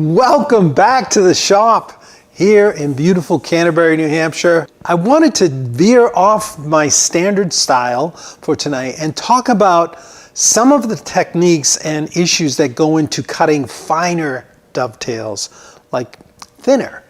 Welcome back to the shop here in beautiful Canterbury, New Hampshire. I wanted to veer off my standard style for tonight and talk about some of the techniques and issues that go into cutting finer dovetails, like thinner.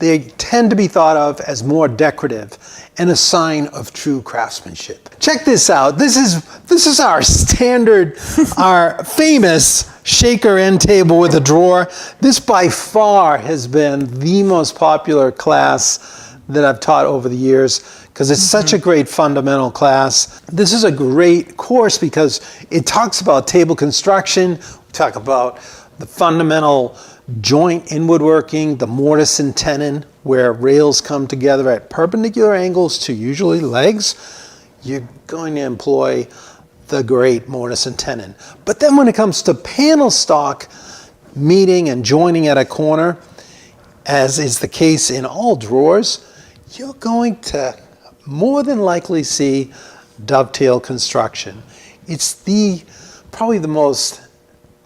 They tend to be thought of as more decorative and a sign of true craftsmanship. Check this out. This is our standard, our famous shaker end table with a drawer. This by far has been the most popular class that I've taught over the years because it's such a great fundamental class. This is a great course because it talks about table construction, we talk about the fundamental joint in woodworking, the mortise and tenon, where rails come together at perpendicular angles to usually legs. You're going to employ the great mortise and tenon. But then when it comes to panel stock meeting and joining at a corner, as is the case in all drawers, you're going to more than likely see dovetail construction. It's probably the most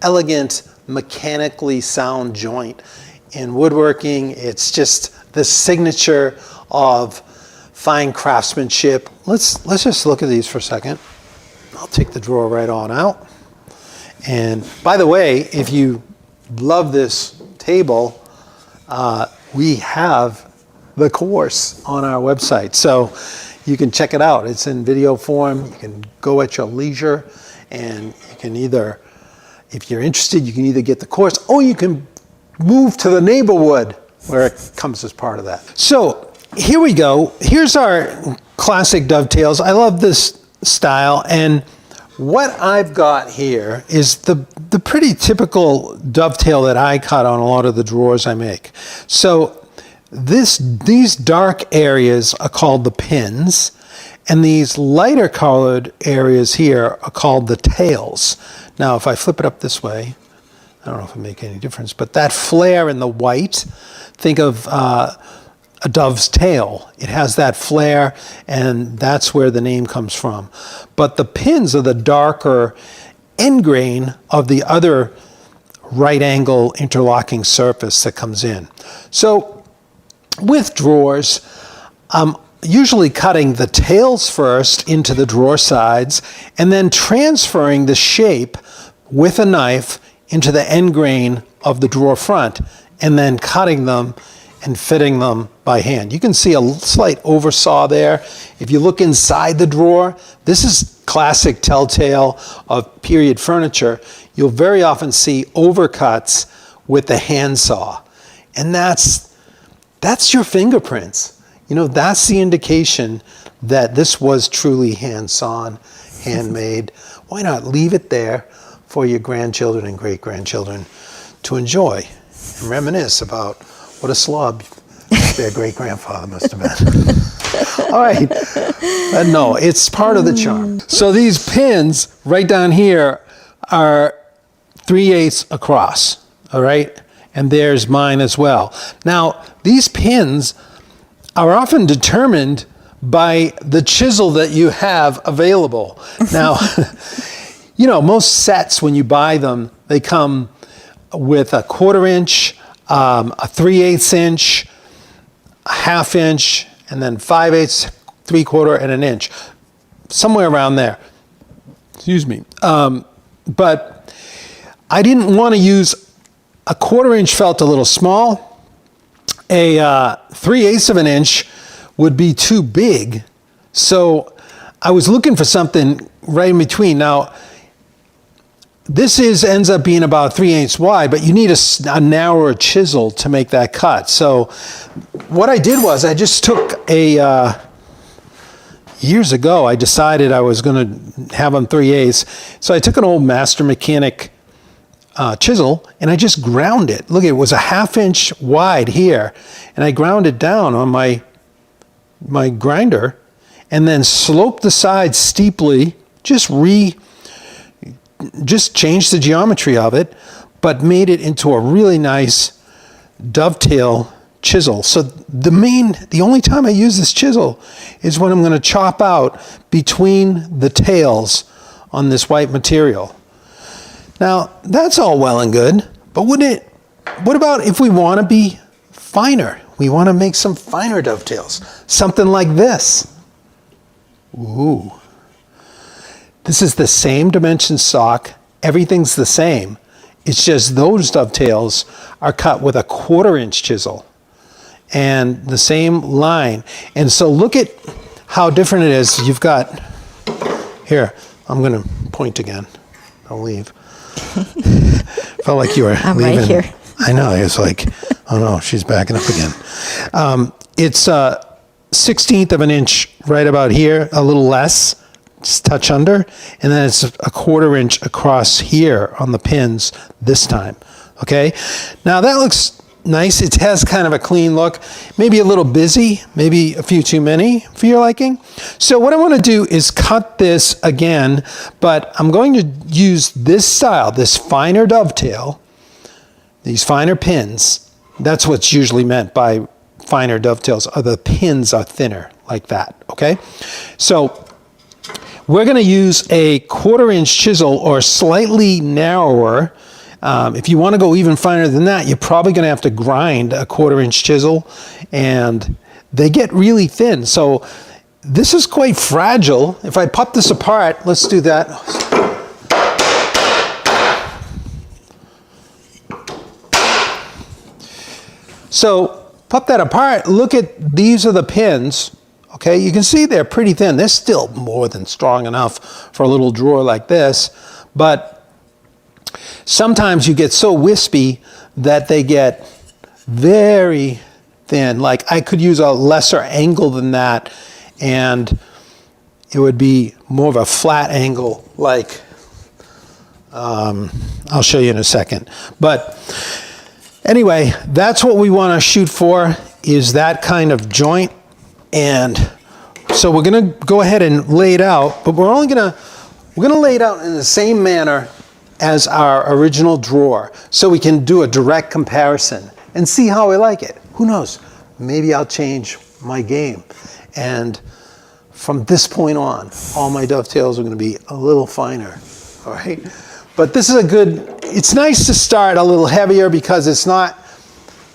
elegant, mechanically sound joint in woodworking. It's just the signature of fine craftsmanship. Let's just look at these for a second. I'll take the drawer right on out. And by the way, if you love this table, we have the course on our website. So you can check it out. It's in video form. You can go at your leisure, and you can either, if you're interested, you can either get the course or you can move to the neighborhood where it comes as part of that. So here we go. Here's our classic dovetails. I love this style, and what I've got here is the pretty typical dovetail that I cut on a lot of the drawers I make. So these dark areas are called the pins, and these lighter colored areas here are called the tails. Now, if I flip it up this way, I don't know if it makes any difference, but that flare in the white, think of a dove's tail. It has that flare, and that's where the name comes from. But the pins are the darker end grain of the other right angle interlocking surface that comes in. So with drawers, I'm usually cutting the tails first into the drawer sides and then transferring the shape with a knife into the end grain of the drawer front and then cutting them and fitting them by hand. You can see a slight oversaw there. If you look inside the drawer, this is classic telltale of period furniture. You'll very often see overcuts with the handsaw. And that's your fingerprints. You know, that's the indication that this was truly hand-sawn, handmade. Why not leave it there for your grandchildren and great-grandchildren to enjoy and reminisce about what a slob their great-grandfather must have been. All right. No, it's part of the charm. So these pins right down here are 3/8 across, all right? And there's mine as well. Now, these pins are often determined by the chisel that you have available. Now, you know, most sets, when you buy them, they come with a 1/4 inch, a 3/8 inch, a 1/2 inch, and then 5/8, 3/4, and 1 inch. Somewhere around there. Excuse me. But I didn't want to use a 1/4 inch, felt a little small. A 3/8 of an inch would be too big. So I was looking for something right in between. Now, this ends up being about 3/8 wide, but you need a narrower chisel to make that cut. So what I did was I just took years ago, I decided I was going to have them 3/8. So I took an old Master Mechanic chisel and I just ground it. Look, it was a 1/2 inch wide here, and I ground it down on my grinder and then sloped the sides steeply, just changed the geometry of it, but made it into a really nice dovetail chisel. So the only time I use this chisel is when I'm going to chop out between the tails on this white material. Now, that's all well and good, but wouldn't it what about if we want to be finer? We want to make some finer dovetails. Something like this. Ooh. This is the same dimension sock. Everything's the same. It's just those dovetails are cut with a 1/4 inch chisel and the same line. And so look at how different it is. You've got, here, I'm going to point again. I'll leave. Felt like you were I'm leaving. right here. I know. It's like, oh no, she's backing up again. It's a 1/16 of an inch right about here, a little less, just touch under, and then it's a 1/4 inch across here on the pins this time. Okay, now that looks nice. It has kind of a clean look, maybe a little busy, maybe a few too many for your liking. So what I want to do is cut this again, but I'm going to use this style, this finer dovetail, these finer pins. That's what's usually meant by finer dovetails, are the pins are thinner like that, okay? So we're going to use a 1/4 inch chisel or slightly narrower. If you want to go even finer than that, you're probably going to have to grind a 1/4 inch chisel, and they get really thin. So this is quite fragile. If I pop this apart, let's do that. So pop that apart, look at, these are the pins, okay? You can see they're pretty thin. They're still more than strong enough for a little drawer like this, but sometimes you get so wispy that they get very thin. Like I could use a lesser angle than that and it would be more of a flat angle, like, I'll show you in a second. But anyway, that's what we want to shoot for, is that kind of joint. And so we're going to go ahead and lay it out, but we're going to lay it out in the same manner as our original drawer, so we can do a direct comparison and see how we like it. Who knows? Maybe I'll change my game. And from this point on, all my dovetails are going to be a little finer, all right? But this is a good, it's nice to start a little heavier because it's not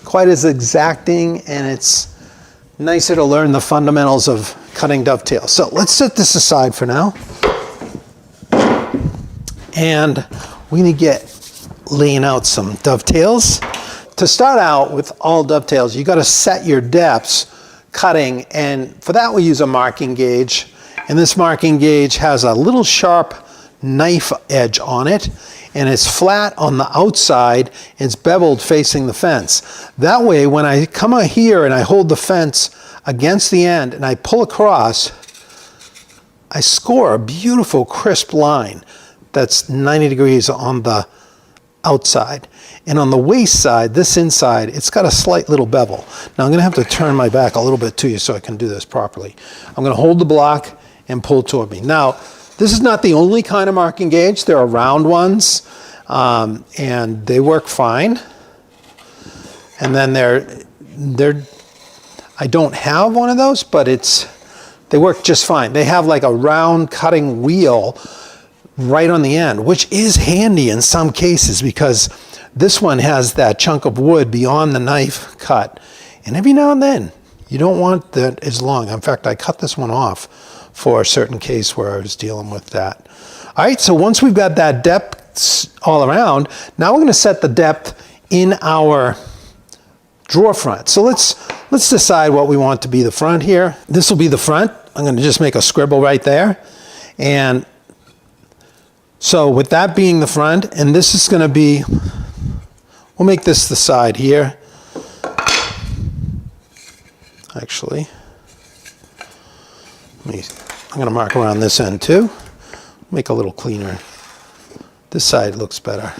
quite as exacting, and it's nicer to learn the fundamentals of cutting dovetails. So let's set this aside for now. And we're going to get laying out some dovetails. To start out with all dovetails, you got to set your depths cutting, and for that we use a marking gauge. And this marking gauge has a little sharp knife edge on it, and it's flat on the outside. It's beveled facing the fence. That way, when I come out here and I hold the fence against the end and I pull across, I score a beautiful crisp line that's 90 degrees on the outside. And on the waist side, this inside, it's got a slight little bevel. Now I'm going to have to turn my back a little bit to you so I can do this properly. I'm going to hold the block and pull toward me. Now, this is not the only kind of marking gauge. There are round ones, and they work fine. And then I don't have one of those, but they work just fine. They have like a round cutting wheel right on the end, which is handy in some cases because this one has that chunk of wood beyond the knife cut. And every now and then, you don't want that as long. In fact, I cut this one off for a certain case where I was dealing with that. All right, so once we've got that depth all around, now we're going to set the depth in our drawer front. So let's decide what we want to be the front here. This will be the front. I'm going to just make a scribble right there. And so with that being the front, and this is going to be, we'll make this the side here. Actually, I'm going to mark around this end too. Make a little cleaner. This side looks better.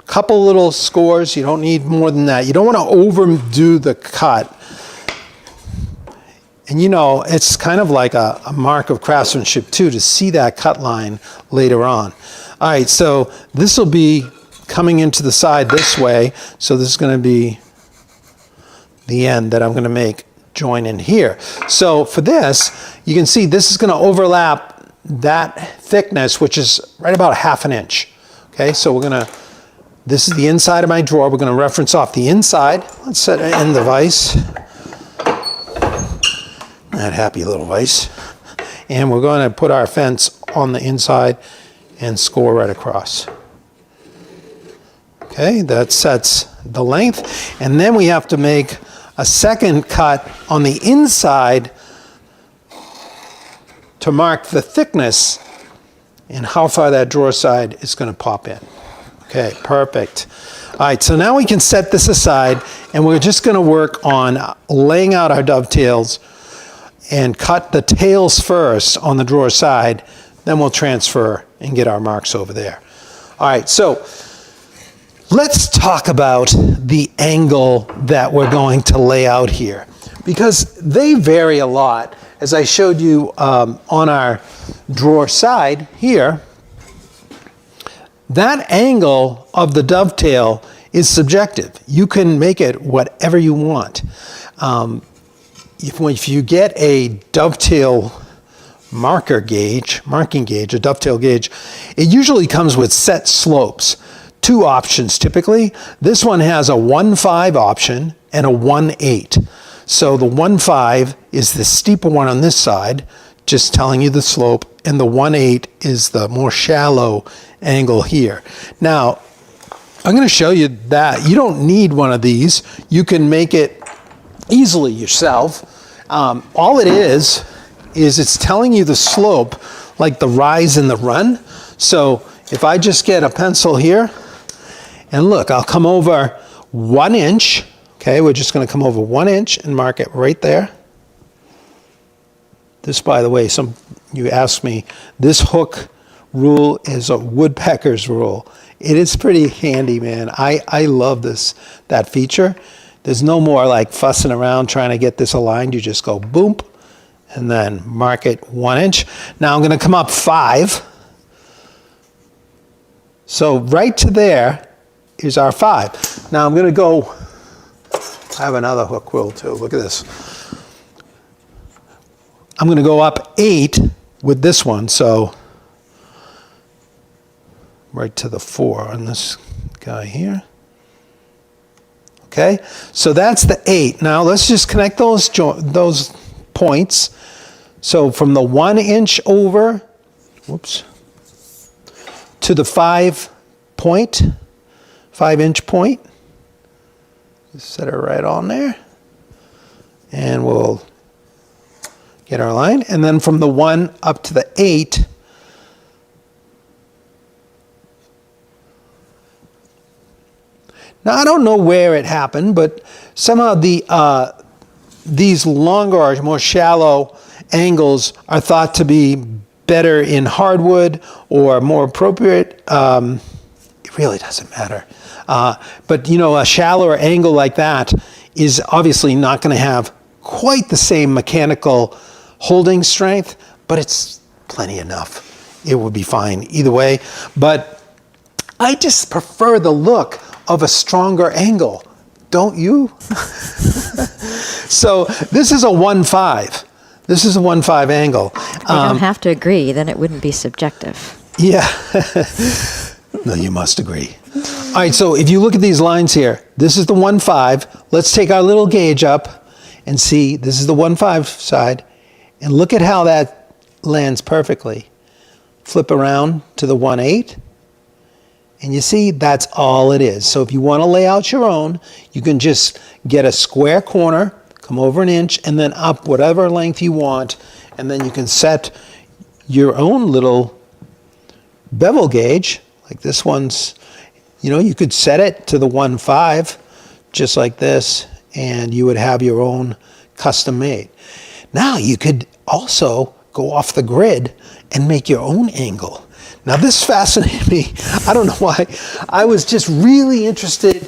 Couple little scores. You don't need more than that. You don't want to overdo the cut. And you know, it's kind of like a mark of craftsmanship too, to see that cut line later on. All right, so this will be coming into the side this way. So this is going to be the end that I'm going to make join in here. So for this, you can see this is going to overlap that thickness, which is right about 1/2 inch. Okay, so this is the inside of my drawer. We're gonna reference off the inside. Let's set it in the vise. That happy little vise. And we're gonna put our fence on the inside and score right across. Okay, that sets the length. And then we have to make a second cut on the inside to mark the thickness and how far that drawer side is going to pop in. Okay, perfect. All right, so now we can set this aside, and we're just going to work on laying out our dovetails and cut the tails first on the drawer side, then we'll transfer and get our marks over there. All right, so let's talk about the angle that we're going to lay out here, because they vary a lot. As I showed you on our drawer side here, that angle of the dovetail is subjective. You can make it whatever you want. If you get a dovetail marking gauge, a dovetail gauge, it usually comes with set slopes. Two options typically. This one has a 1.5 option and a 1.8. So the 1.5 is the steeper one on this side, just telling you the slope, and the 1.8 is the more shallow angle here. Now, I'm going to show you that you don't need one of these. You can make it easily yourself. All it is it's telling you the slope, like the rise and the run. So if I just get a pencil here, and look, I'll come over 1 inch. Okay, we're just going to come over 1 inch and mark it right there. This, by the way, you asked me, this hook rule is a woodpecker's rule. It is pretty handy, man. I love that feature. There's no more like fussing around trying to get this aligned. You just go boom, and then mark it 1 inch. Now I'm going to come up 5. So right to there is our 5. Now I'm going to go, I have another hook rule too. Look at this. I'm going to go up 8 with this one, so right to the 4 on this guy here. Okay, so that's the 8. Now let's just connect those points. So from the 1 inch over, to the 5 inch point. Just set it right on there. And we'll get our line. And then from the 1 up to the 8, now I don't know where it happened, but somehow these longer or more shallow angles are thought to be better in hardwood or more appropriate. It really doesn't matter. But you know, a shallower angle like that is obviously not going to have quite the same mechanical holding strength, but it's plenty enough. It would be fine either way. But I just prefer the look of a stronger angle, don't you? So this is a 1.5. This is a 1.5 angle. You don't have to agree, then it wouldn't be subjective. Yeah. No, you must agree. All right, so if you look at these lines here, this is the 1.5. Let's take our little gauge up and see, this is the 1.5 side. And look at how that lands perfectly. Flip around to the 1.8. And you see, that's all it is. So if you want to lay out your own, you can just get a square corner, come over 1 inch, and then up whatever length you want. And then you can set your own little bevel gauge, like this one's, you know, you could set it to the 1.5, just like this, and you would have your own custom made. Now you could also go off the grid and make your own angle. Now this fascinated me. I don't know why. I was just really interested.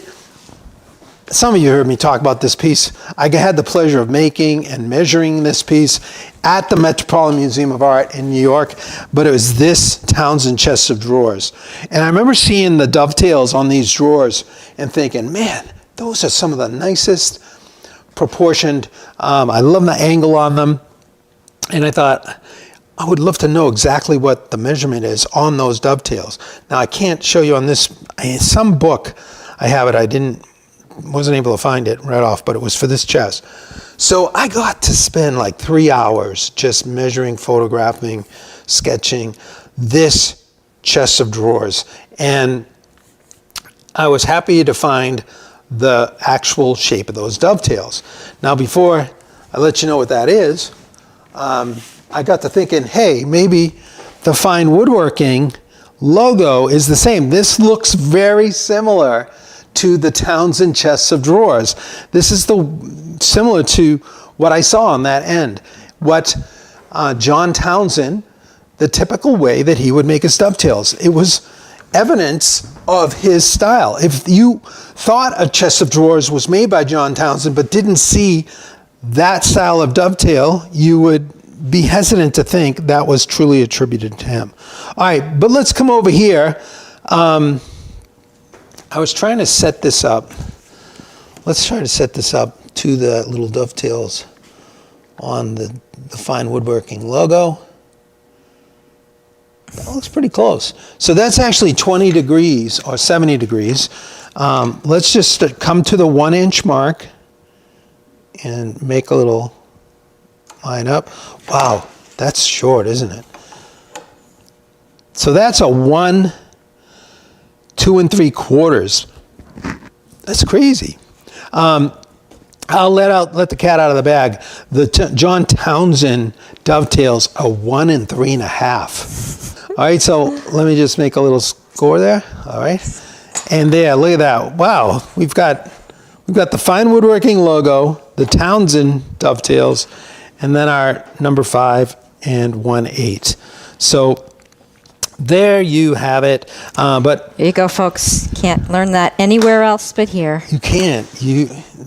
Some of you heard me talk about this piece. I had the pleasure of making and measuring this piece at the Metropolitan Museum of Art in New York, but it was this Townsend chest of drawers. And I remember seeing the dovetails on these drawers and thinking, man, those are some of the nicest proportioned. I love the angle on them. And I thought, I would love to know exactly what the measurement is on those dovetails. Now, I can't show you on this. In some book, I have it. Wasn't able to find it right off, but it was for this chest. So I got to spend like 3 hours just measuring, photographing, sketching this chest of drawers. And I was happy to find the actual shape of those dovetails. Now, before I let you know what that is, I got to thinking, hey, maybe the Fine Woodworking logo is the same. This looks very similar to the Townsend chests of drawers. This is similar to what I saw on that end. What John Townsend, the typical way that he would make his dovetails. It was evidence of his style. If you thought a chest of drawers was made by John Townsend but didn't see that style of dovetail, you would be hesitant to think that was truly attributed to him. All right, but let's come over here. I was trying to set this up. Let's try to set this up to the little dovetails on the Fine Woodworking logo. That looks pretty close. So that's actually 20 degrees or 70 degrees. Let's just come to the 1 inch mark and make a little line up. Wow, that's short, isn't it? So that's a 1, 2 3/4. That's crazy. I'll let the cat out of the bag. The John Townsend dovetails are 1 3 1/2. All right, so let me just make a little score there. All right, and there, look at that. Wow, we've got the Fine Woodworking logo, the Townsend dovetails, and then our number 5 and 1/8. So there you have it. But there you go, folks. Can't learn that anywhere else but here. You can't.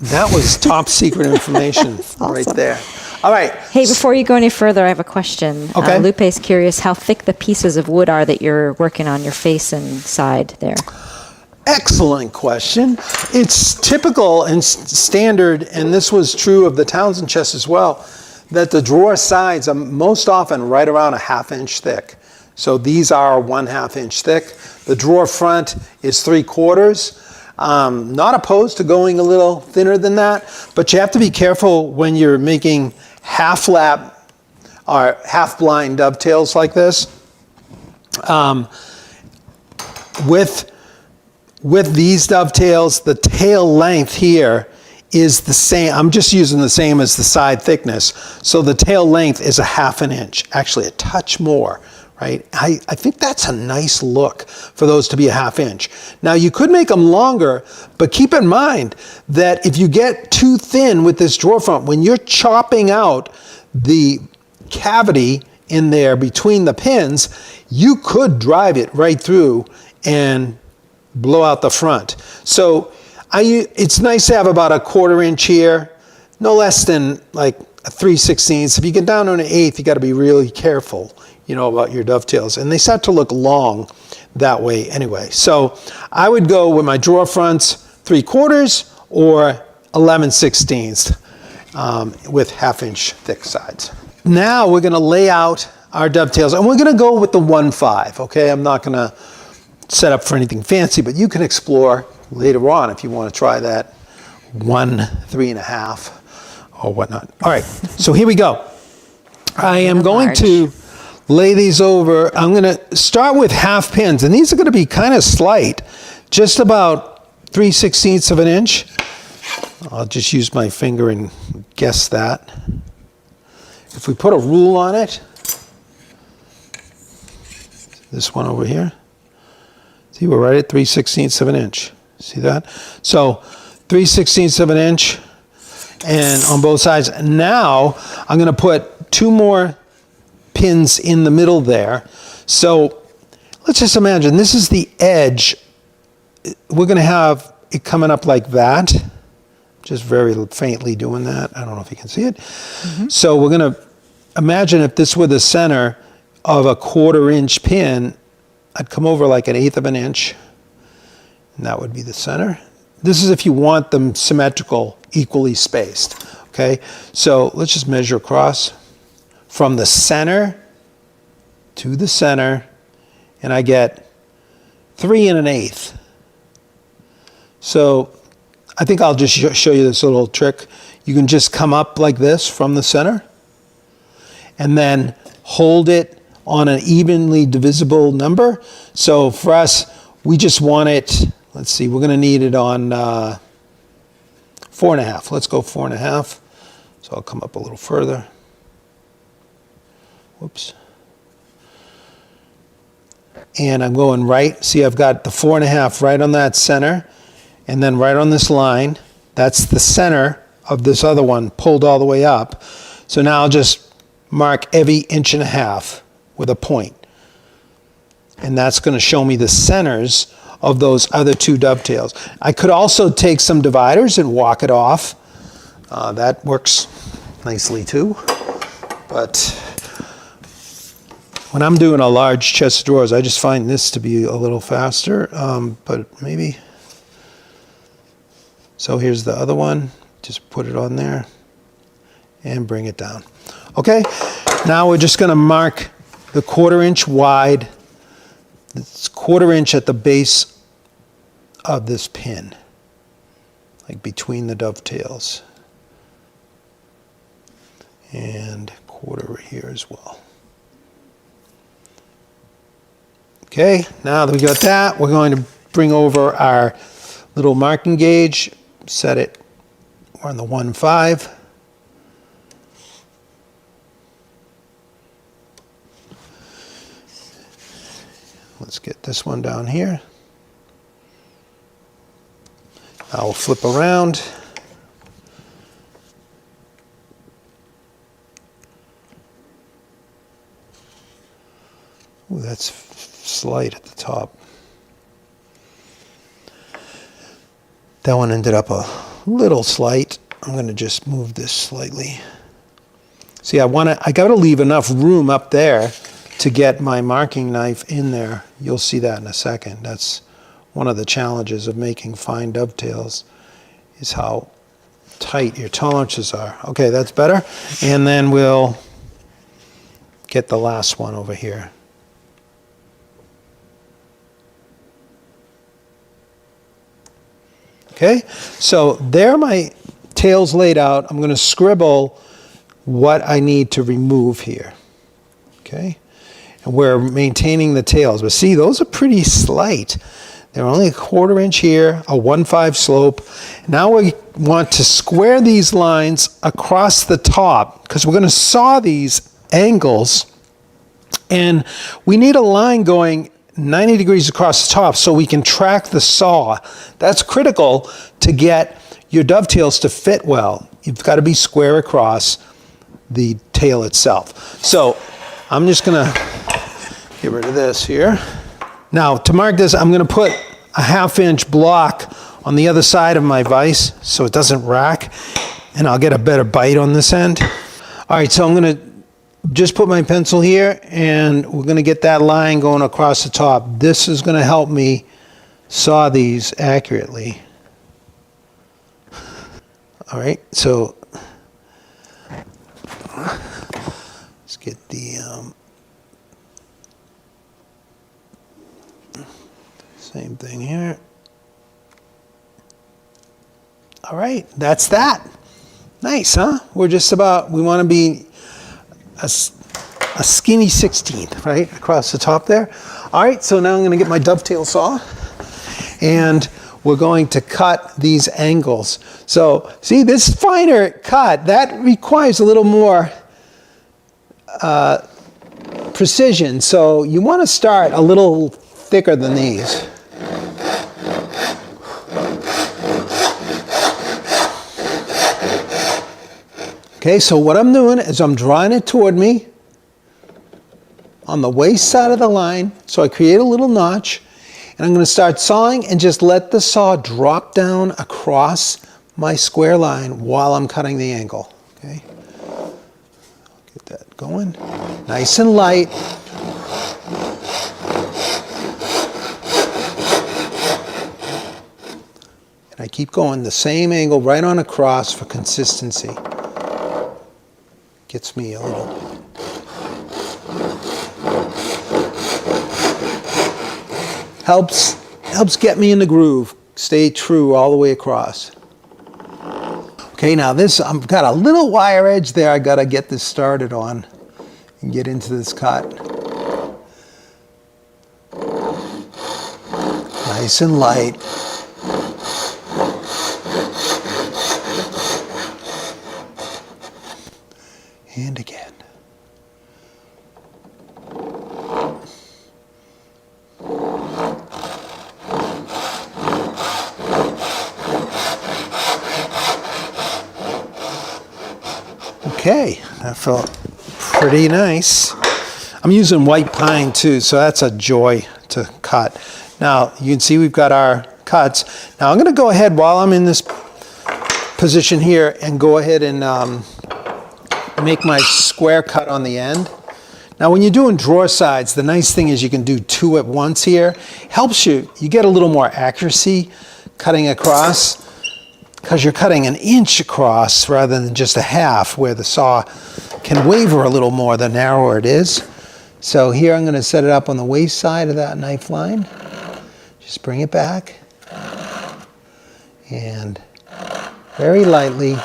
That was top secret information right there. All right. Hey, before you go any further, I have a question. Okay. Lupe's curious how thick the pieces of wood are that you're working on your face and side there. Excellent question. It's typical and standard, and this was true of the Townsend chest as well, that the drawer sides are most often right around a 1/2 inch thick. So these are 1/2 inch thick. The drawer front is 3/4. Not opposed to going a little thinner than that, but you have to be careful when you're making half lap or half blind dovetails like this. With these dovetails, the tail length here is the same. I'm just using the same as the side thickness. So the tail length is a 1/2 inch, actually a touch more. Right? I think that's a nice look for those to be a 1/2 inch. Now you could make them longer, but keep in mind that if you get too thin with this drawer front, when you're chopping out the cavity in there between the pins, you could drive it right through and blow out the front. So it's nice to have about a 1/4 inch here, no less than like a 3/16. If you get down to an 1/8, you got to be really careful, about your dovetails. And they start to look long that way anyway. So I would go with my drawer fronts 3/4 or 11/16 with 1/2 inch thick sides. Now we're going to lay out our dovetails, and we're going to go with the 1/5. Okay, I'm not going to set up for anything fancy, but you can explore later on if you want to try that 1 3 1/2 or whatnot. All right, so here we go. I am going to lay these over. I'm going to start with 1/2 pins, and these are going to be kind of slight, just about 3/16 of an inch. I'll just use my finger and guess that. If we put a rule on it, this one over here, see, we're right at 3/16 of an inch. See that? So 3/16 of an inch, and on both sides. Now I'm going to put 2 more pins in the middle there. So let's just imagine this is the edge. We're going to have it coming up like that. Just very faintly doing that. I don't know if you can see it. Mm-hmm. So we're going to imagine if this were the center of a 1/4 inch pin, I'd come over like 1/8 of an inch, and that would be the center. This is if you want them symmetrical, equally spaced. Okay, so let's just measure across from the center to the center, and I get 3 1/8. So I think I'll just show you this little trick. You can just come up like this from the center and then hold it on an evenly divisible number. So for us, we just want it, let's see, we're going to need it on 4 1/2. Let's go 4 1/2. So I'll come up a little further. Whoops. And I'm going right. See, I've got the 4 1/2 right on that center, and then right on this line. That's the center of this other one pulled all the way up. So now I'll just mark every 1.5 inches with a point. And that's going to show me the centers of those other 2 dovetails. I could also take some dividers and walk it off. That works nicely too. But when I'm doing a large chest of drawers, I just find this to be a little faster. But maybe. So here's the other one. Just put it on there and bring it down. Okay, now we're just going to mark the 1/4 inch wide. It's 1/4 inch at the base of this pin, like between the dovetails. And 1/4 here as well. Okay, now that we got that, we're going to bring over our little marking gauge, set it, we're on the 1/5. Let's get this one down here. Now we'll flip around. Ooh, that's slight at the top. That one ended up a little slight. I'm going to just move this slightly. See, I got to leave enough room up there to get my marking knife in there. You'll see that in a second. That's one of the challenges of making fine dovetails, is how tight your tolerances are. Okay, that's better. And then we'll get the last one over here. Okay, so there are my tails laid out. I'm going to scribble what I need to remove here. Okay, and we're maintaining the tails. But see, those are pretty slight. They're only a 1/4 inch here, a 1/5 slope. Now we want to square these lines across the top because we're going to saw these angles. And we need a line going 90 degrees across the top so we can track the saw. That's critical to get your dovetails to fit well. You've got to be square across the tail itself. So I'm just going to get rid of this here. Now to mark this, I'm going to put a 1/2 inch block on the other side of my vise so it doesn't rack, and I'll get a better bite on this end. All right, so I'm going to just put my pencil here, and we're going to get that line going across the top. This is going to help me saw these accurately. All right, so let's get the same thing here. All right, that's that. Nice, huh? We're just about, we want to be a skinny 16th, right, across the top there. All right, so now I'm going to get my dovetail saw, and we're going to cut these angles. So see, this finer cut, that requires a little more precision. So you want to start a little thicker than these. Okay, so what I'm doing is I'm drawing it toward me on the waist side of the line. So I create a little notch, and I'm going to start sawing and just let the saw drop down across my square line while I'm cutting the angle. Okay, get that going, nice and light. And I keep going the same angle right on across for consistency. Gets me a little. Helps get me in the groove. Stay true all the way across. Okay, now this, I've got a little wire edge there I gotta get this started on and get into this cut. Nice and light. And again. Okay, that felt pretty nice. I'm using white pine too, so that's a joy to cut. Now, you can see we've got our cuts. Now I'm gonna go ahead while I'm in this position here and go ahead and make my square cut on the end. Now when you're doing drawer sides, the nice thing is you can do two at once here. Helps you get a little more accuracy cutting across, because you're cutting an inch across rather than just a half, where the saw can waver a little more the narrower it is. So here I'm going to set it up on the waist side of that knife line. Just bring it back and very lightly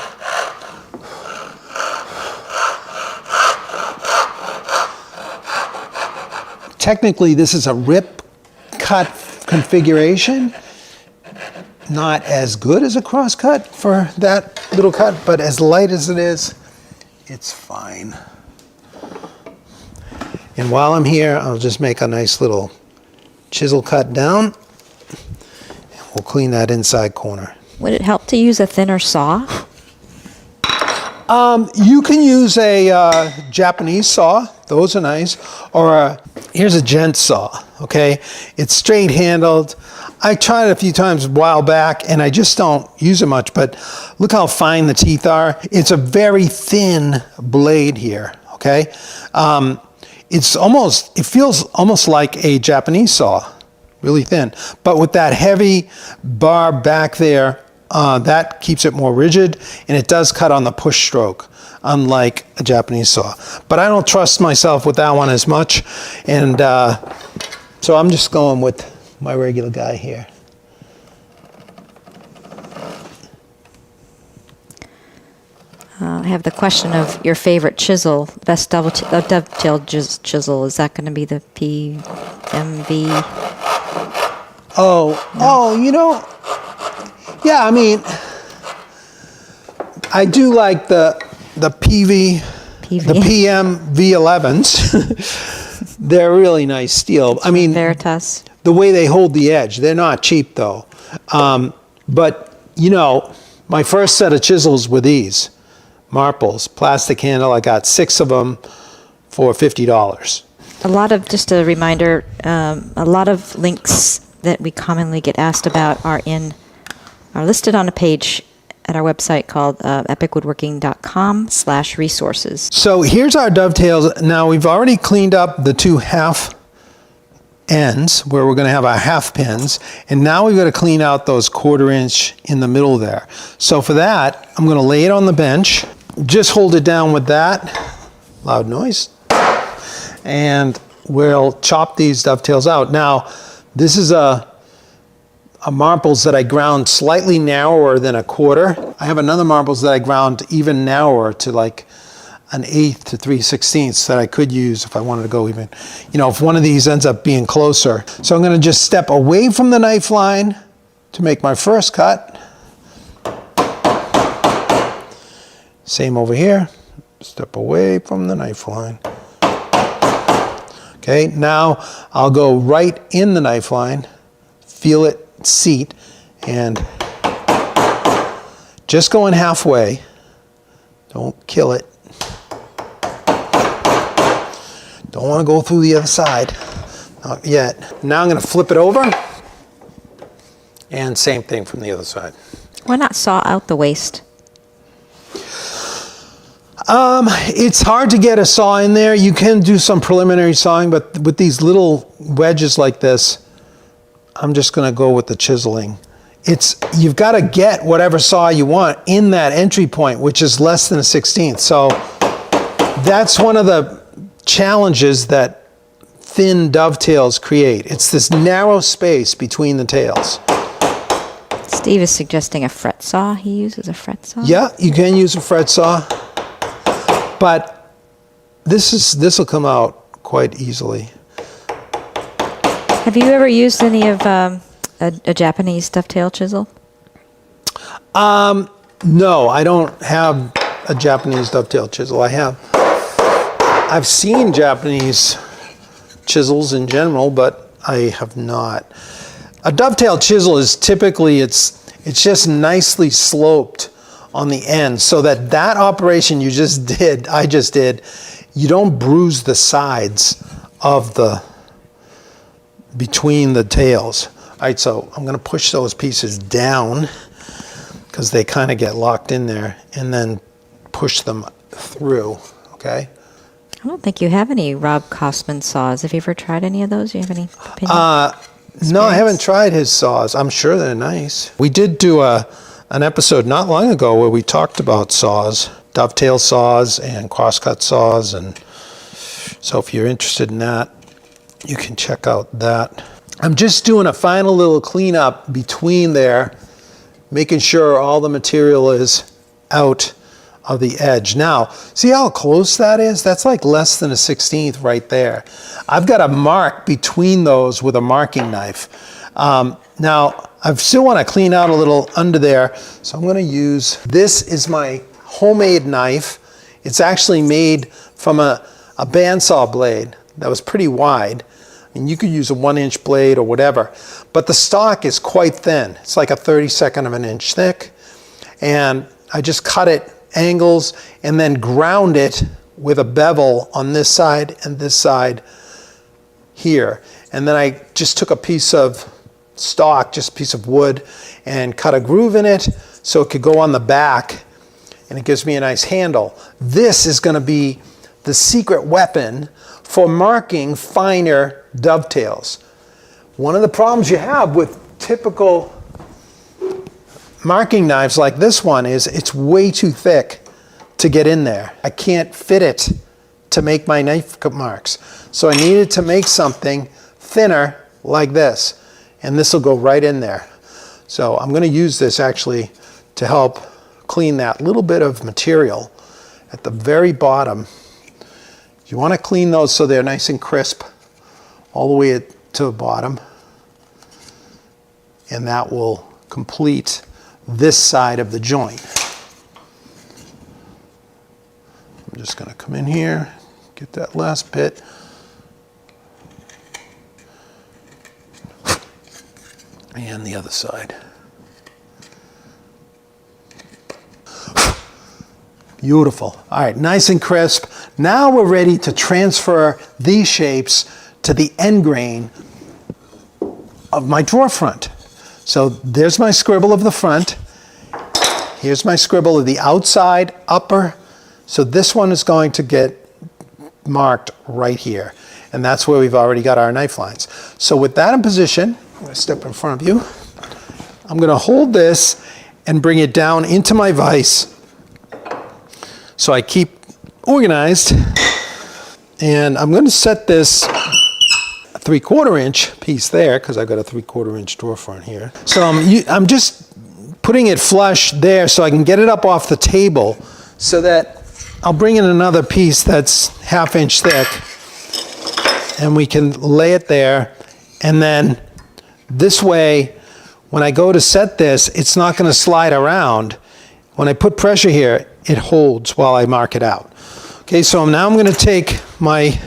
technically this is a rip cut configuration. Not as good as a cross cut for that little cut, but as light as it is, it's fine. And while I'm here, I'll just make a nice little chisel cut down, and we'll clean that inside corner. Would it help to use a thinner saw? You can use a Japanese saw, those are nice, or here's a gent saw, okay? It's straight handled. I tried it a few times a while back and I just don't use it much, but look how fine the teeth are. It's a very thin blade here, okay? It feels almost like a Japanese saw, really thin. But with that heavy bar back there, that keeps it more rigid, and it does cut on the push stroke, unlike a Japanese saw. But I don't trust myself with that one as much, and so I'm just going with my regular guy here. I have the question of your favorite chisel, best dovetail chisel. Is that going to be the PMV? You know, yeah, I mean, I do like the PV. The PM V11s. They're really nice steel. I mean, Veritas. The way they hold the edge, they're not cheap though. But you know, my first set of chisels were these Marples, plastic handle. I got 6 of them for $50. A lot of, just a reminder, a lot of links that we commonly get asked about are listed on a page at our website called epicwoodworking.com/resources. So here's our dovetails. Now we've already cleaned up the 2 half ends where we're going to have our half pins, and now we've got to clean out those 1/4 inch in the middle there. So for that, I'm going to lay it on the bench, just hold it down with that, loud noise, and we'll chop these dovetails out. Now this is a marbles that I ground slightly narrower than a 1/4. I have another marbles that I ground even narrower to like 1/8 to 3/16 that I could use if I wanted to go even, you know, if one of these ends up being closer. So I'm going to just step away from the knife line to make my first cut. Same over here. Step away from the knife line. Okay, now I'll go right in the knife line, feel it seat, and just going halfway. Don't kill it. Don't want to go through the other side. Not yet. Now I'm going to flip it over, and same thing from the other side. Why not saw out the waste? It's hard to get a saw in there. You can do some preliminary sawing, but with these little wedges like this, I'm just going to go with the chiseling. You've got to get whatever saw you want in that entry point, which is less than 1/16. So that's one of the challenges that thin dovetails create. It's this narrow space between the tails. Steve is suggesting a fret saw. He uses a fret saw. Yeah, you can use a fret saw, but this will come out quite easily. Have you ever used any of a Japanese dovetail chisel? No, I don't have a Japanese dovetail chisel. I've seen Japanese chisels in general, but I have not. A dovetail chisel is typically, it's just nicely sloped on the end, so that operation I just did, you don't bruise the sides of between the tails. All right, so I'm gonna push those pieces down because they kind of get locked in there, and then push them through, okay? I don't think you have any Rob Kosman saws. Have you ever tried any of those? Do you have any opinion? No, I haven't tried his saws. I'm sure they're nice. We did do an episode not long ago where we talked about saws, dovetail saws and crosscut saws, and so if you're interested in that, you can check out that. I'm just doing a final little cleanup between there, making sure all the material is out of the edge. Now, see how close that is? That's like less than a 1/16 right there. I've got a mark between those with a marking knife. Now, I still want to clean out a little under there, so I'm going to use, this is my homemade knife. It's actually made from a bandsaw blade that was pretty wide. And you could use a 1-inch blade or whatever, but the stock is quite thin. It's like a 32nd of an inch thick. And I just cut it angles and then ground it with a bevel on this side and this side here. And then I just took a piece of stock, just a piece of wood, and cut a groove in it so it could go on the back, and it gives me a nice handle. This is going to be the secret weapon for marking finer dovetails. One of the problems you have with typical marking knives like this one is it's way too thick to get in there. I can't fit it to make my knife marks. So I needed to make something thinner like this, and this will go right in there. So I'm going to use this actually to help clean that little bit of material at the very bottom. You want to clean those so they're nice and crisp all the way to the bottom, and that will complete this side of the joint. I'm just going to come in here, get that last bit. And the other side. Beautiful. All right, nice and crisp. Now we're ready to transfer these shapes to the end grain of my drawer front. So there's my scribble of the front. Here's my scribble of the outside upper. So this one is going to get marked right here. And that's where we've already got our knife lines. So with that in position, I'm going to step in front of you. I'm going to hold this and bring it down into my vise so I keep organized. And I'm going to set this 3/4 inch piece there because I've got a 3/4 inch drawer front here. So I'm just putting it flush there so I can get it up off the table, so that I'll bring in another piece that's 1/2 inch thick and we can lay it there. And then this way, when I go to set this, it's not going to slide around. When I put pressure here, it holds while I mark it out. Okay, so now I'm going to take my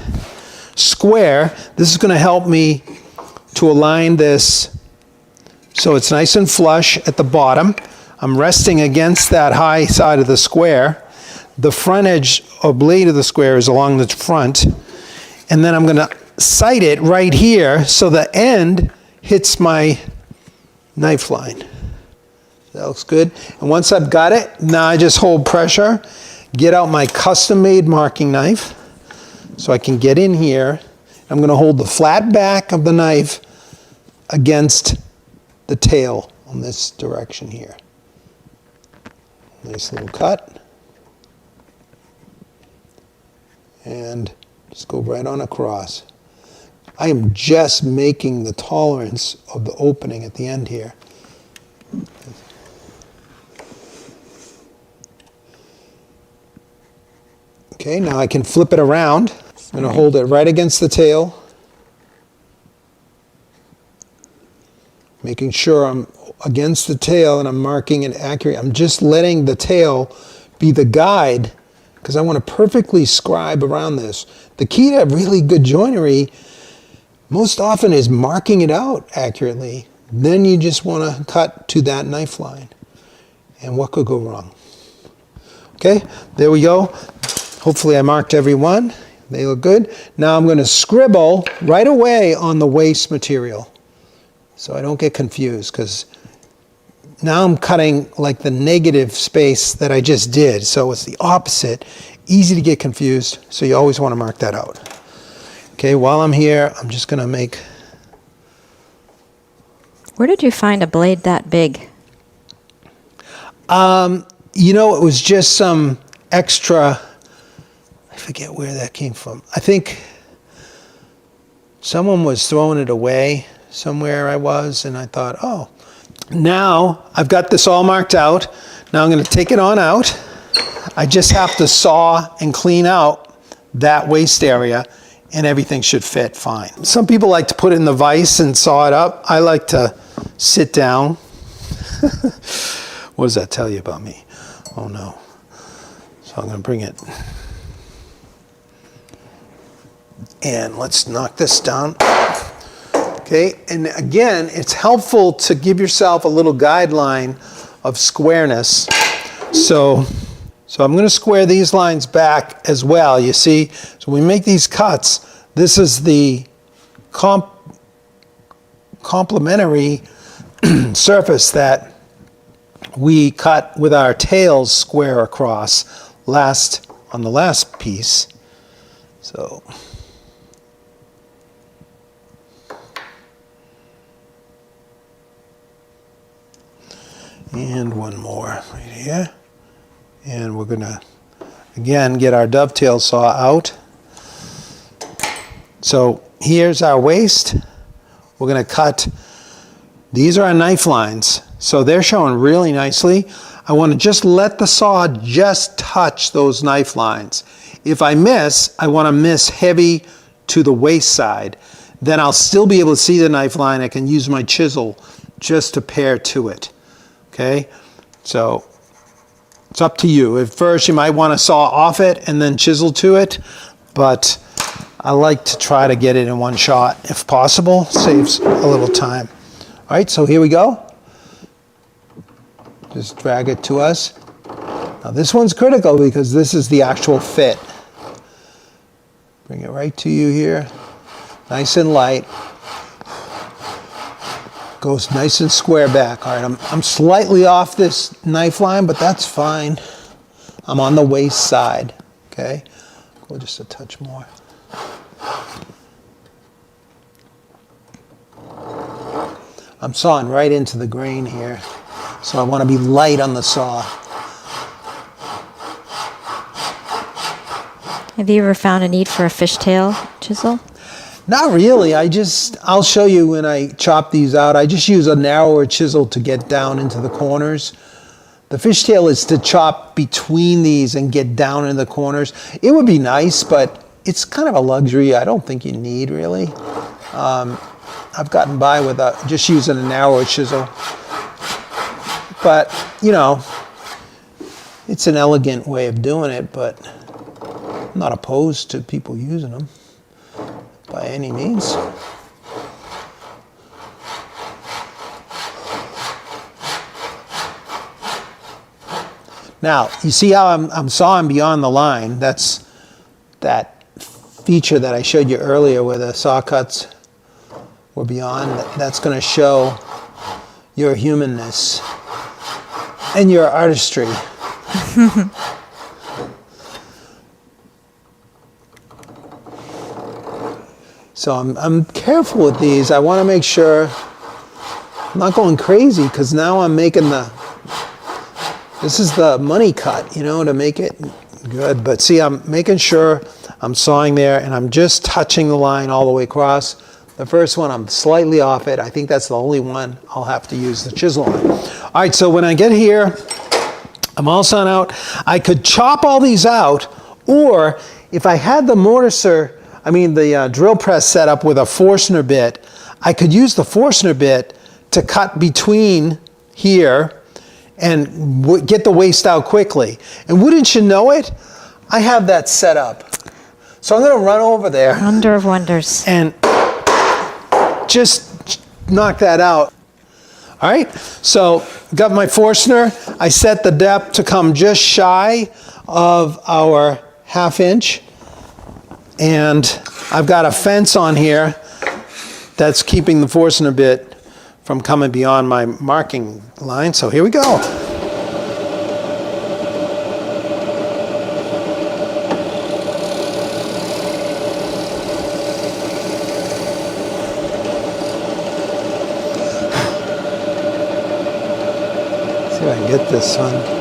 square. This is going to help me to align this so it's nice and flush at the bottom. I'm resting against that high side of the square. The front edge or blade of the square is along the front. And then I'm going to sight it right here so the end hits my knife line. That looks good. And once I've got it, now I just hold pressure, get out my custom-made marking knife so I can get in here. I'm going to hold the flat back of the knife against the tail on this direction here. Nice little cut. And just go right on across. I am just making the tolerance of the opening at the end here. Okay, now I can flip it around. I'm going to hold it right against the tail, making sure I'm against the tail and I'm marking it accurate. I'm just letting the tail be the guide because I want to perfectly scribe around this. The key to really good joinery most often is marking it out accurately. Then you just want to cut to that knife line. And what could go wrong? Okay, there we go. Hopefully I marked every one. They look good. Now I'm going to scribble right away on the waste material so I don't get confused, because now I'm cutting like the negative space that I just did. So it's the opposite. Easy to get confused, so you always want to mark that out. Okay, while I'm here, I'm just going to make... Where did you find a blade that big? You know, it was just some extra... I forget where that came from. I think someone was throwing it away somewhere I was, and I thought, oh, now I've got this all marked out. Now I'm going to take it on out. I just have to saw and clean out that waste area, and everything should fit fine. Some people like to put it in the vise and saw it up. I like to sit down. What does that tell you about me? Oh no. So I'm going to bring it. And let's knock this down. Okay, and again, it's helpful to give yourself a little guideline of squareness. So I'm going to square these lines back as well, you see. So when we make these cuts, this is the complementary surface that we cut with our tails square across on the last piece. So... and one more right here. And we're going to, again, get our dovetail saw out. So here's our waist. We're going to cut, these are our knife lines. So they're showing really nicely. I want to just let the saw just touch those knife lines. If I miss, I want to miss heavy to the waist side. Then I'll still be able to see the knife line. I can use my chisel just to pair to it. Okay, so it's up to you. At first you might want to saw off it and then chisel to it, but I like to try to get it in one shot if possible. Saves a little time. All right, so here we go. Just drag it to us. Now this one's critical because this is the actual fit. Bring it right to you here. Nice and light. Goes nice and square back. All right, I'm slightly off this knife line, but that's fine. I'm on the waist side, okay? Go just a touch more. I'm sawing right into the grain here, so I want to be light on the saw. Have you ever found a need for a fishtail chisel? Not really. I'll show you when I chop these out. I just use a narrower chisel to get down into the corners. The fishtail is to chop between these and get down in the corners. It would be nice, but it's kind of a luxury I don't think you need really. I've gotten by with just using a narrower chisel. But, you know, it's an elegant way of doing it, but I'm not opposed to people using them by any means. Now, you see how I'm sawing beyond the line? That's that feature that I showed you earlier where the saw cuts were beyond. That's going to show your humanness and your artistry. So I'm careful with these. I want to make sure I'm not going crazy because now I'm making this is the money cut, you know, to make it good. But see, I'm making sure I'm sawing there and I'm just touching the line all the way across. The first one, I'm slightly off it. I think that's the only one I'll have to use the chisel on. All right, so when I get here, I'm all sawn out. I could chop all these out, or if I had the the drill press set up with a Forstner bit, I could use the Forstner bit to cut between here and get the waste out quickly. And wouldn't you know it, I have that set up. So I'm going to run over there. Wonder of wonders. And just knock that out. All right, so got my Forstner. I set the depth to come just shy of our 1/2 inch. And I've got a fence on here that's keeping the Forstner bit from coming beyond my marking line. So here we go. See if I can get this one.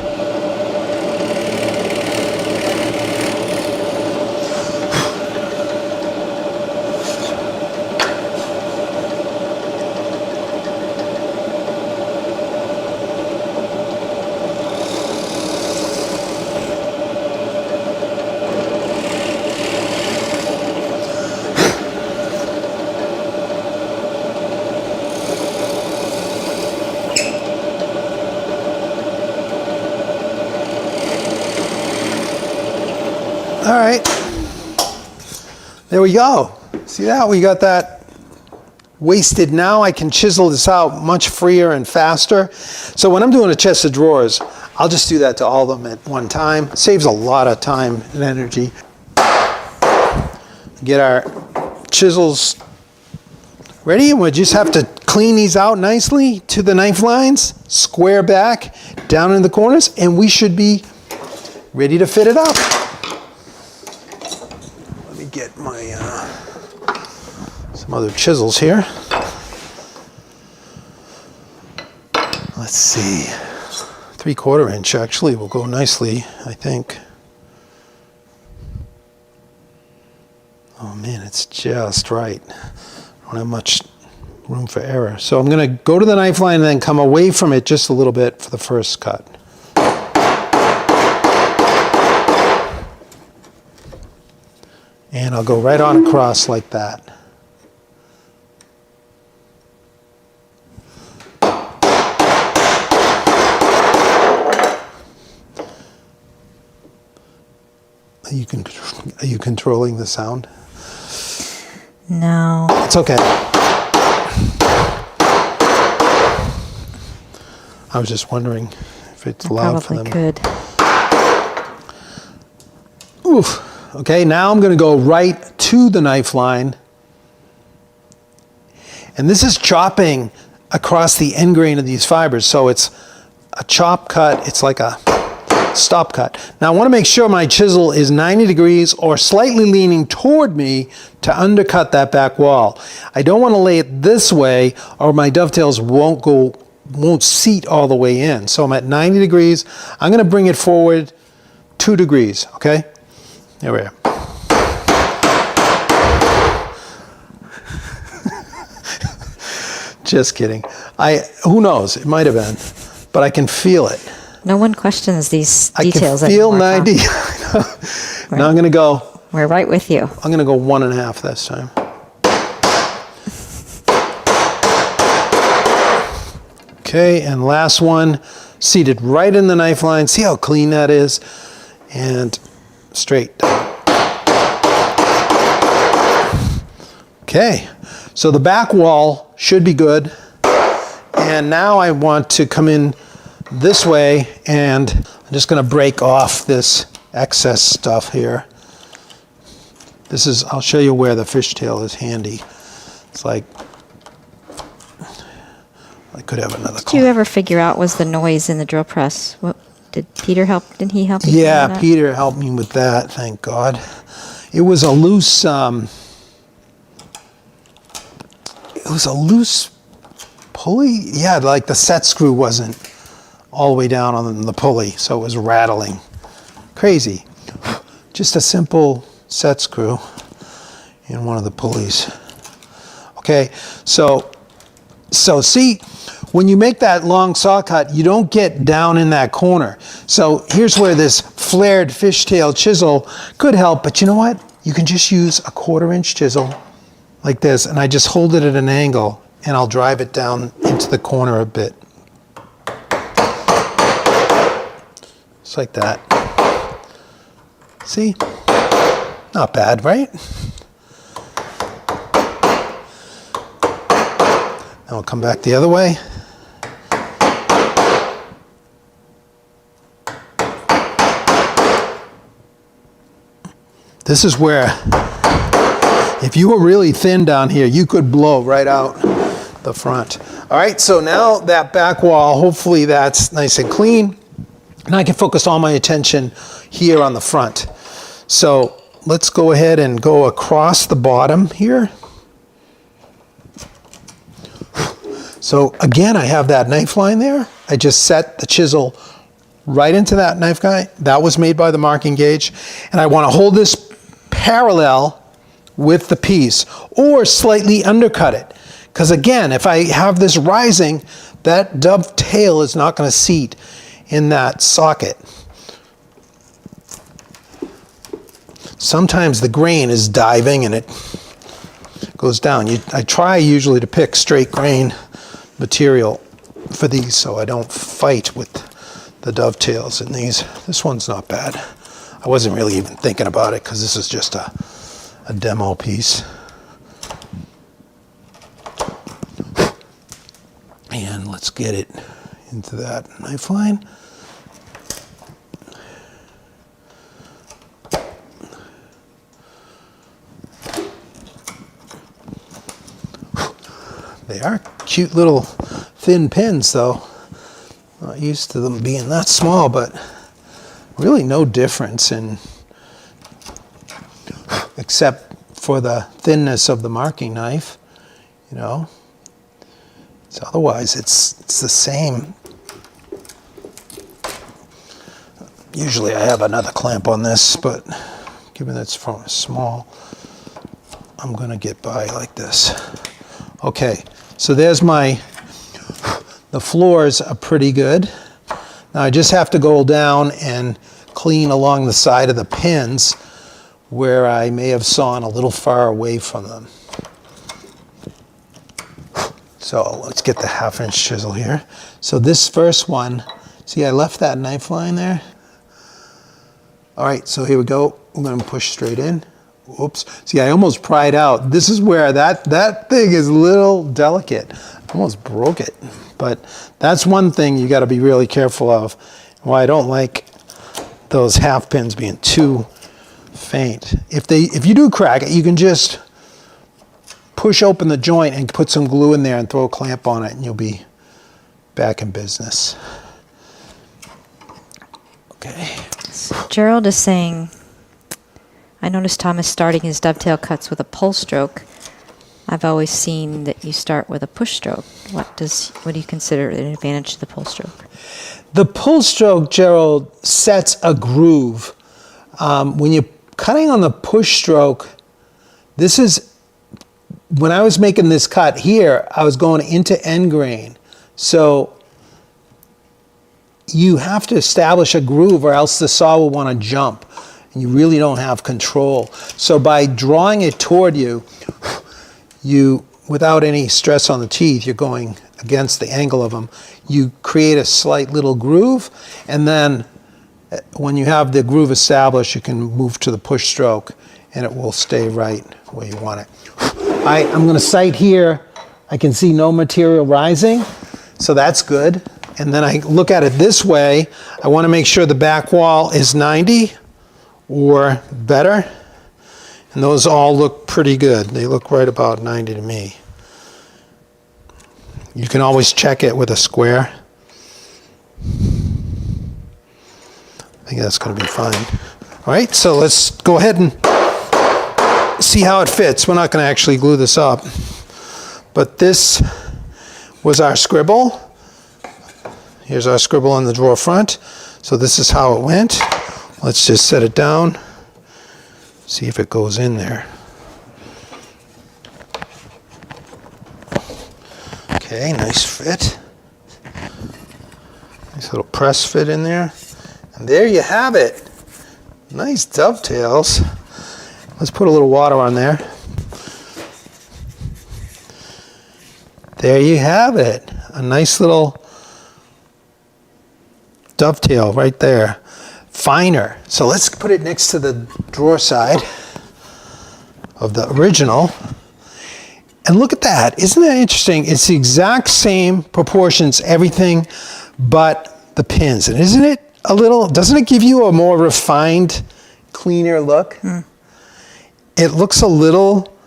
All right, there we go. See that? We got that wasted. Now I can chisel this out much freer and faster. So when I'm doing a chest of drawers, I'll just do that to all of them at one time. Saves a lot of time and energy. Get our chisels ready, and we just have to clean these out nicely to the knife lines, square back, down in the corners, and we should be ready to fit it up. Get my some other chisels here. Let's see, 3/4 inch actually will go nicely, I think. Oh man, it's just right. I don't have much room for error. So I'm going to go to the knife line and then come away from it just a little bit for the first cut. And I'll go right on across like that. Are you controlling the sound? No. It's okay. I was just wondering if it's loud for them. Probably could. Oof. Okay, now I'm going to go right to the knife line. And this is chopping across the end grain of these fibers. So it's a chop cut. It's like a stop cut. Now I want to make sure my chisel is 90 degrees or slightly leaning toward me to undercut that back wall. I don't want to lay it this way or my dovetails won't seat all the way in. So I'm at 90 degrees. I'm going to bring it forward 2 degrees, okay? There we are. Just kidding. Who knows? It might have been, but I can feel it. No one questions these details I can feel anymore, 90. Huh? Now I'm going to go. We're right with you. I'm going to go 1.5 this time. Okay, and last one, seated right in the knife line. See how clean that is? And straight. Okay, so the back wall should be good. And now I want to come in this way, and I'm just going to break off this excess stuff here. I'll show you where the fishtail is handy. It's like, I could have another. Did you ever figure out was the noise in the drill press? What did Peter help? Didn't he help you? Yeah, Peter helped me with that. Thank God. It was a loose. It was a loose pulley. Yeah, like the set screw wasn't all the way down on the pulley, so it was rattling. Crazy. Just a simple set screw in one of the pulleys. Okay, so see, when you make that long saw cut, you don't get down in that corner. So here's where this flared fishtail chisel could help, but you know what? You can just use a 1/4 inch chisel like this, and I just hold it at an angle, and I'll drive it down into the corner a bit. Just like that. See? Not bad, right? Now we'll come back the other way. This is where, if you were really thin down here, you could blow right out the front. All right, so now that back wall, hopefully that's nice and clean. And I can focus all my attention here on the front. So let's go ahead and go across the bottom here. So again, I have that knife line there. I just set the chisel right into that knife guide. That was made by the marking gauge. And I want to hold this parallel with the piece or slightly undercut it. Because again, if I have this rising, that dovetail is not going to seat in that socket. Sometimes the grain is diving and it goes down. I try usually to pick straight grain material for these so I don't fight with the dovetails in these. This one's not bad. I wasn't really even thinking about it because this is just a demo piece. And let's get it into that knife line. They are cute little thin pins though. Not used to them being that small, but really no difference in, except for the thinness of the marking knife, you know. So otherwise it's the same. Usually I have another clamp on this, but given that it's from small, I'm gonna get by like this. Okay, so there's the floors are pretty good. Now I just have to go down and clean along the side of the pins where I may have sawn a little far away from them. So let's get the 1/2 inch chisel here. So this first one, see I left that knife line there. All right, so here we go. I'm gonna push straight in. Whoops. See, I almost pried out. This is where that thing is a little delicate. I almost broke it. But that's one thing you got to be really careful of. Why I don't like those half pins being too faint. If you do crack it, you can just push open the joint and put some glue in there and throw a clamp on it, and you'll be back in business. Okay. So Gerald is saying, I noticed Tom is starting his dovetail cuts with a pull stroke. I've always seen that you start with a push stroke. What do you consider an advantage to the pull stroke? The pull stroke, Gerald, sets a groove. When you're cutting on the push stroke, this is, when I was making this cut here, I was going into end grain. So you have to establish a groove or else the saw will want to jump. And you really don't have control. So by drawing it toward you, without any stress on the teeth, you're going against the angle of them, you create a slight little groove, and then when you have the groove established, you can move to the push stroke, and it will stay right where you want it. I'm going to sight here. I can see no material rising, so that's good. And then I look at it this way. I want to make sure the back wall is 90 or better. And those all look pretty good. They look right about 90 to me. You can always check it with a square. I think that's going to be fine. All right, so let's go ahead and see how it fits. We're not going to actually glue this up. But this was our scribble. Here's our scribble on the drawer front. So this is how it went. Let's just set it down. See if it goes in there. Okay, nice fit. Nice little press fit in there. And there you have it. Nice dovetails. Let's put a little water on there. There you have it. A nice little dovetail right there. Finer. So let's put it next to the drawer side of the original. And look at that. Isn't that interesting? It's the exact same proportions, everything but the pins. And isn't it a little, doesn't it give you a more refined, cleaner look? It looks a little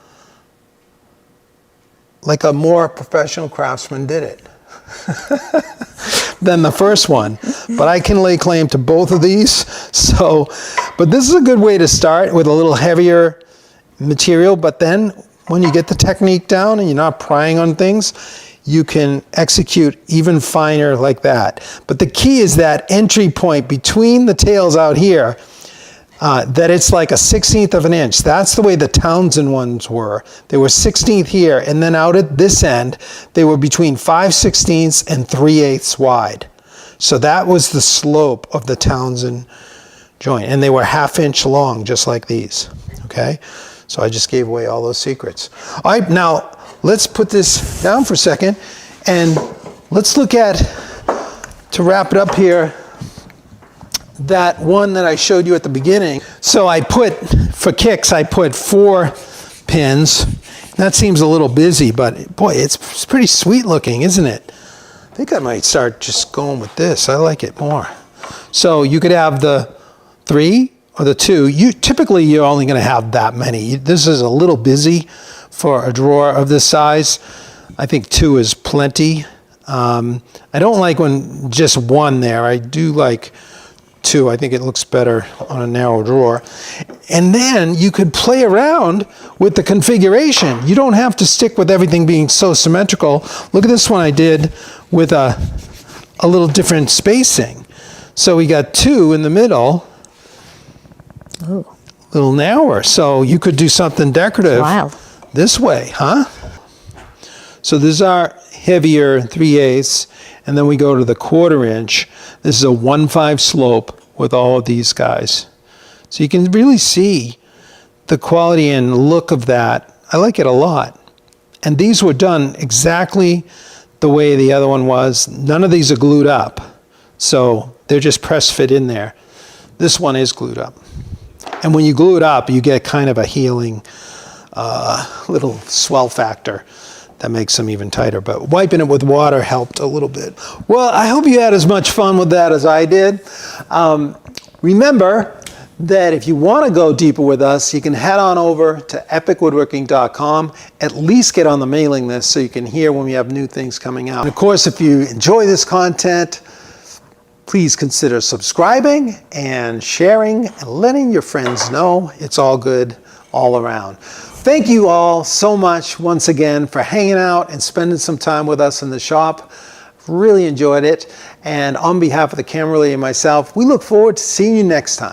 like a more professional craftsman did it than the first one. But I can lay claim to both of these. So, but this is a good way to start with a little heavier material. But then when you get the technique down and you're not prying on things, you can execute even finer like that. But the key is that entry point between the tails out here, that it's like a 1/16 of an inch. That's the way the Townsend ones were. They were 1/16 here, and then out at this end, they were between 5/16 and 3/8 wide. So that was the slope of the Townsend joint, and they were 1/2 inch long, just like these, okay? So I just gave away all those secrets. All right, now let's put this down for a second, and let's look at, to wrap it up here, that one that I showed you at the beginning. So I put, for kicks, I put 4 pins. That seems a little busy, but boy, it's pretty sweet looking, isn't it? I think I might start just going with this. I like it more. So you could have the 3 or the 2. Typically, you're only going to have that many. This is a little busy for a drawer of this size. I think 2 is plenty. I don't like when just 1 there. I do like 2. I think it looks better on a narrow drawer. And then you could play around with the configuration. You don't have to stick with everything being so symmetrical. Look at this one I did with a little different spacing. So we got 2 in the middle, Ooh. a little narrower. So you could do something decorative Wild. this way, huh? So these are heavier 3/8, and then we go to the 1/4 inch. This is a 1/5 slope with all of these guys. So you can really see the quality and look of that. I like it a lot. And these were done exactly the way the other one was. None of these are glued up. So they're just press fit in there. This one is glued up. And when you glue it up, you get kind of a healing little swell factor that makes them even tighter. But wiping it with water helped a little bit. Well, I hope you had as much fun with that as I did. Remember that if you want to go deeper with us, you can head on over to epicwoodworking.com, at least get on the mailing list so you can hear when we have new things coming out. And of course, if you enjoy this content, please consider subscribing and sharing and letting your friends know. It's all good all around. Thank you all so much once again for hanging out and spending some time with us in the shop. Really enjoyed it. And on behalf of the camera lady and myself, we look forward to seeing you next time.